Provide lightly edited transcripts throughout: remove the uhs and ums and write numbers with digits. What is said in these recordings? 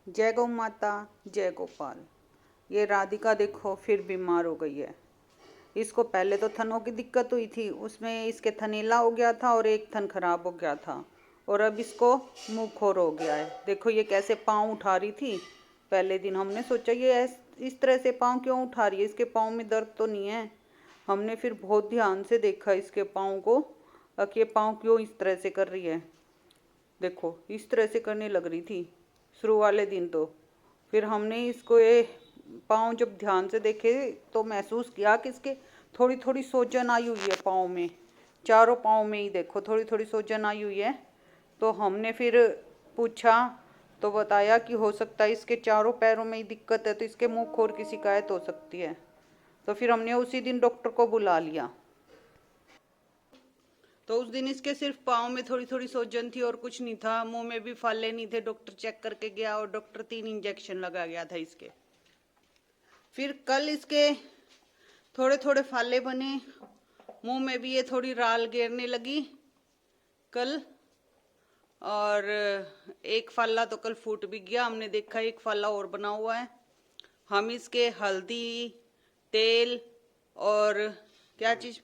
जय गौ माता, जय गोपाल। ये राधिका देखो फिर बीमार हो गई है। इसको पहले तो थनों की दिक्कत हुई थी, उसमें इसके थनेला हो गया था और एक थन खराब हो गया था, और अब इसको मुंह खोर हो गया है। देखो ये कैसे पाँव उठा रही थी। पहले दिन हमने सोचा ये इस तरह से पाँव क्यों उठा रही है, इसके पाँव में दर्द तो नहीं है। हमने फिर बहुत ध्यान से देखा इसके पाँव को कि ये पाँव क्यों इस तरह से कर रही है। देखो इस तरह से करने लग रही थी शुरू वाले दिन तो। फिर हमने इसको ये पाँव जब ध्यान से देखे तो महसूस किया कि इसके थोड़ी थोड़ी सूजन आई हुई है पाँव में, चारों पाँव में ही देखो थोड़ी थोड़ी सूजन आई हुई है। तो हमने फिर पूछा तो बताया कि हो सकता है इसके चारों पैरों में ही दिक्कत है, तो इसके मुंह खोर की शिकायत हो सकती है। तो फिर हमने उसी दिन डॉक्टर को बुला लिया। तो उस दिन इसके सिर्फ पाँव में थोड़ी थोड़ी सूजन थी और कुछ नहीं था, मुंह में भी फाले नहीं थे। डॉक्टर चेक करके गया और डॉक्टर 3 इंजेक्शन लगा गया था इसके। फिर कल इसके थोड़े थोड़े फाले बने, मुंह में भी ये थोड़ी राल गिरने लगी कल। और एक फाला तो कल फूट भी गया, हमने देखा एक फाला और बना हुआ है। हम इसके हल्दी, तेल और क्या चीज,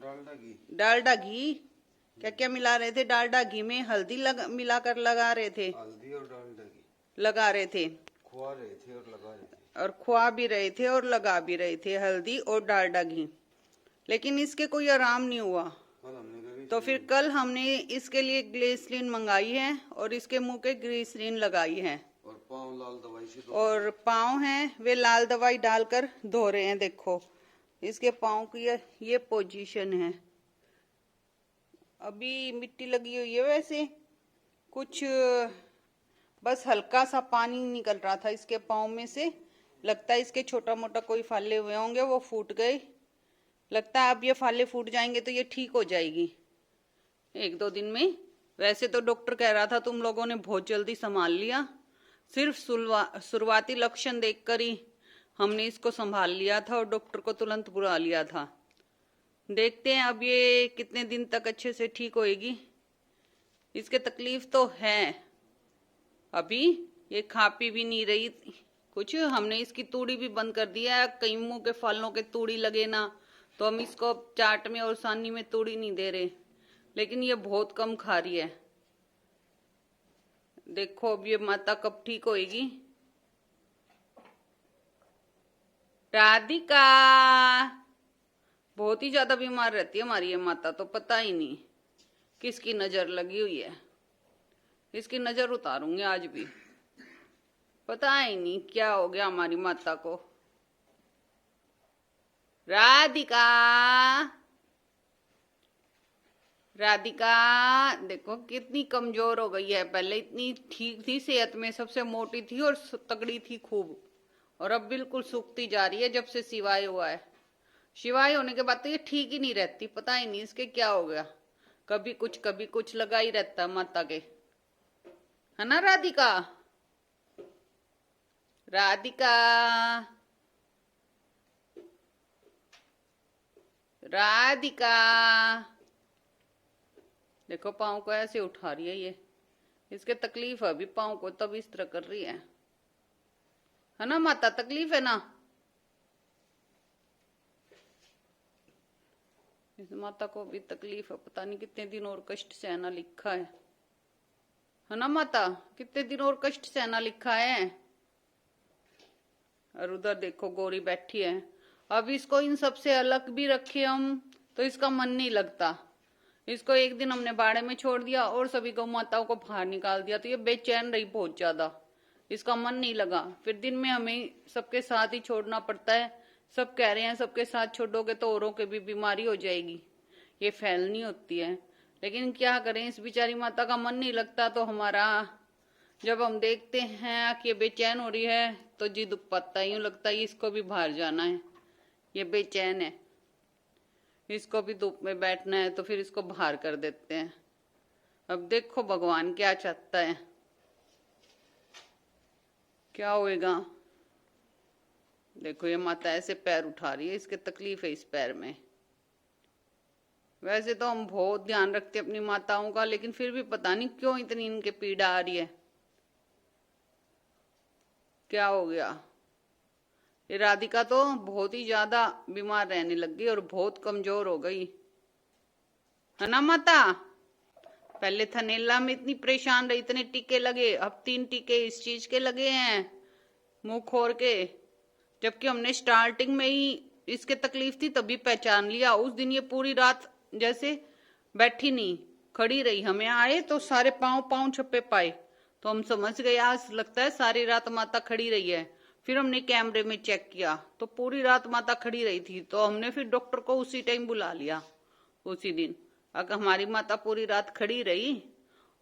डालडा घी, क्या क्या मिला रहे थे। डालडा घी में हल्दी मिलाकर लगा रहे थे, हल्दी और डालडा घी लगा रहे थे, खुआ रहे थे और लगा रहे थे, और खुआ भी रहे थे और लगा भी रहे थे हल्दी और डालडा घी। लेकिन इसके कोई आराम नहीं हुआ। कल हमने तो फिर कल हमने इसके लिए ग्लिसरीन मंगाई है और इसके मुंह के ग्लिसरीन लगाई है। और पाँव लाल दवाई से और पाँव हैं वे लाल दवाई डालकर धो रहे हैं। देखो इसके पाँव की ये पोजीशन है। अभी मिट्टी लगी हुई है, वैसे कुछ बस हल्का सा पानी निकल रहा था इसके पाँव में से। लगता है इसके छोटा मोटा कोई फाले हुए होंगे, वो फूट गए। लगता है अब ये फाले फूट जाएंगे तो ये ठीक हो जाएगी 1-2 दिन में। वैसे तो डॉक्टर कह रहा था तुम लोगों ने बहुत जल्दी संभाल लिया, सिर्फ शुरुआती लक्षण देखकर ही हमने इसको संभाल लिया था और डॉक्टर को तुरंत बुला लिया था। देखते हैं अब ये कितने दिन तक अच्छे से ठीक होएगी। इसके तकलीफ तो है, अभी ये खा पी भी नहीं रही कुछ। हमने इसकी तूड़ी भी बंद कर दिया है, कई मुंह के फलों के तूड़ी लगे ना, तो हम इसको चाट में और सानी में तूड़ी नहीं दे रहे। लेकिन ये बहुत कम खा रही है। देखो अब ये माता कब ठीक होएगी। राधिका बहुत ही ज्यादा बीमार रहती है हमारी ये माता, तो पता ही नहीं किसकी नजर लगी हुई है। इसकी नजर उतारूंगी आज भी, पता ही नहीं क्या हो गया हमारी माता को। राधिका, राधिका देखो कितनी कमजोर हो गई है। पहले इतनी ठीक थी, सेहत में सबसे मोटी थी और तगड़ी थी खूब, और अब बिल्कुल सूखती जा रही है जब से शिवाय हुआ है। शिवाय होने के बाद तो ये ठीक ही नहीं रहती, पता ही नहीं इसके क्या हो गया। कभी कुछ लगा ही रहता है माता के, है ना राधिका। राधिका, राधिका देखो पाँव को ऐसे उठा रही है ये। इसके तकलीफ है अभी पाँव को, तब इस तरह कर रही है ना माता, तकलीफ है ना। इस माता को भी तकलीफ है, पता नहीं कितने दिन और कष्ट सहना लिखा है ना माता, कितने दिन और कष्ट सहना लिखा है। और उधर देखो गौरी बैठी है। अब इसको इन सब से अलग भी रखे हम तो इसका मन नहीं लगता। इसको एक दिन हमने बाड़े में छोड़ दिया और सभी गौ माताओं को बाहर निकाल दिया, तो ये बेचैन रही बहुत ज्यादा, इसका मन नहीं लगा। फिर दिन में हमें सबके साथ ही छोड़ना पड़ता है। सब कह रहे हैं सबके साथ छोड़ोगे तो औरों के भी बीमारी हो जाएगी, ये फैलनी होती है। लेकिन क्या करें, इस बेचारी माता का मन नहीं लगता। तो हमारा जब हम देखते हैं कि ये बेचैन हो रही है तो जी दुख पड़ता है, यूं लगता है इसको भी बाहर जाना है, ये बेचैन है, इसको भी धूप में बैठना है, तो फिर इसको बाहर कर देते हैं। अब देखो भगवान क्या चाहता है, क्या होएगा। देखो ये माता ऐसे पैर उठा रही है, इसके तकलीफ है इस पैर में। वैसे तो हम बहुत ध्यान रखते हैं अपनी माताओं का, लेकिन फिर भी पता नहीं क्यों इतनी इनके पीड़ा आ रही है। क्या हो गया? ये राधिका तो बहुत ही ज्यादा बीमार रहने लग गई और बहुत कमजोर हो गई, है ना माता? पहले थनेला में इतनी परेशान रही, इतने टीके लगे, अब 3 टीके इस चीज के लगे हैं, मुंह खोर के। जबकि हमने स्टार्टिंग में ही इसके तकलीफ थी तभी पहचान लिया। उस दिन ये पूरी रात जैसे बैठी नहीं, खड़ी रही। हमें आए तो सारे पांव पांव छपे पाए, तो हम समझ गए आज लगता है सारी रात माता खड़ी रही है। फिर हमने कैमरे में चेक किया तो पूरी रात माता खड़ी रही थी, तो हमने फिर डॉक्टर को उसी टाइम बुला लिया उसी दिन। अगर हमारी माता पूरी रात खड़ी रही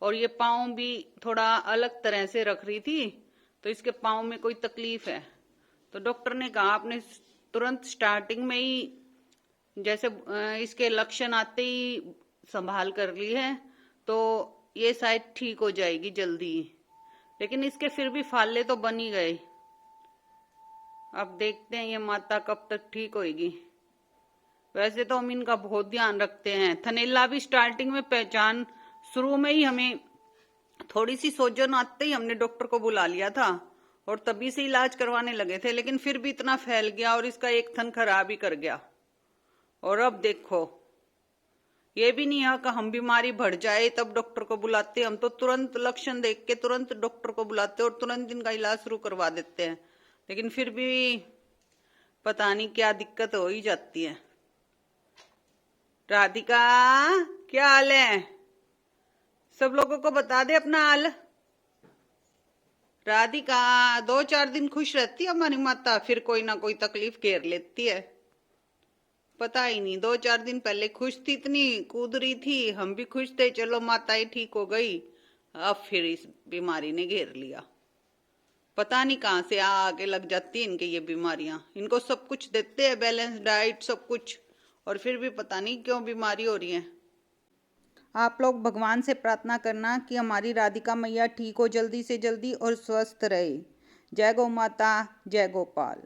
और ये पाँव भी थोड़ा अलग तरह से रख रही थी, तो इसके पाँव में कोई तकलीफ है। तो डॉक्टर ने कहा आपने तुरंत स्टार्टिंग में ही जैसे इसके लक्षण आते ही संभाल कर ली है तो ये शायद ठीक हो जाएगी जल्दी। लेकिन इसके फिर भी फाले तो बन ही गए। अब देखते हैं ये माता कब तक ठीक होएगी। वैसे तो हम इनका बहुत ध्यान रखते हैं। थनेला भी स्टार्टिंग में पहचान, शुरू में ही हमें थोड़ी सी सोजन आते ही हमने डॉक्टर को बुला लिया था और तभी से इलाज करवाने लगे थे, लेकिन फिर भी इतना फैल गया और इसका एक थन खराब ही कर गया। और अब देखो, ये भी नहीं है कि हम बीमारी बढ़ जाए तब डॉक्टर को बुलाते, हम तो तुरंत लक्षण देख के तुरंत डॉक्टर को बुलाते और तुरंत इनका इलाज शुरू करवा देते हैं। लेकिन फिर भी पता नहीं क्या दिक्कत हो ही जाती है। राधिका, क्या हाल है? सब लोगों को बता दे अपना हाल। राधिका 2-4 दिन खुश रहती है हमारी माता, फिर कोई ना कोई तकलीफ घेर लेती है। पता ही नहीं, 2-4 दिन पहले खुश थी, इतनी कूद रही थी, हम भी खुश थे, चलो माता ही ठीक हो गई। अब फिर इस बीमारी ने घेर लिया। पता नहीं कहाँ से आके लग जाती है इनके ये बीमारियां। इनको सब कुछ देते हैं, बैलेंस डाइट सब कुछ, और फिर भी पता नहीं क्यों बीमारी हो रही है। आप लोग भगवान से प्रार्थना करना कि हमारी राधिका मैया ठीक हो जल्दी से जल्दी और स्वस्थ रहे। जय गौ माता, जय गोपाल।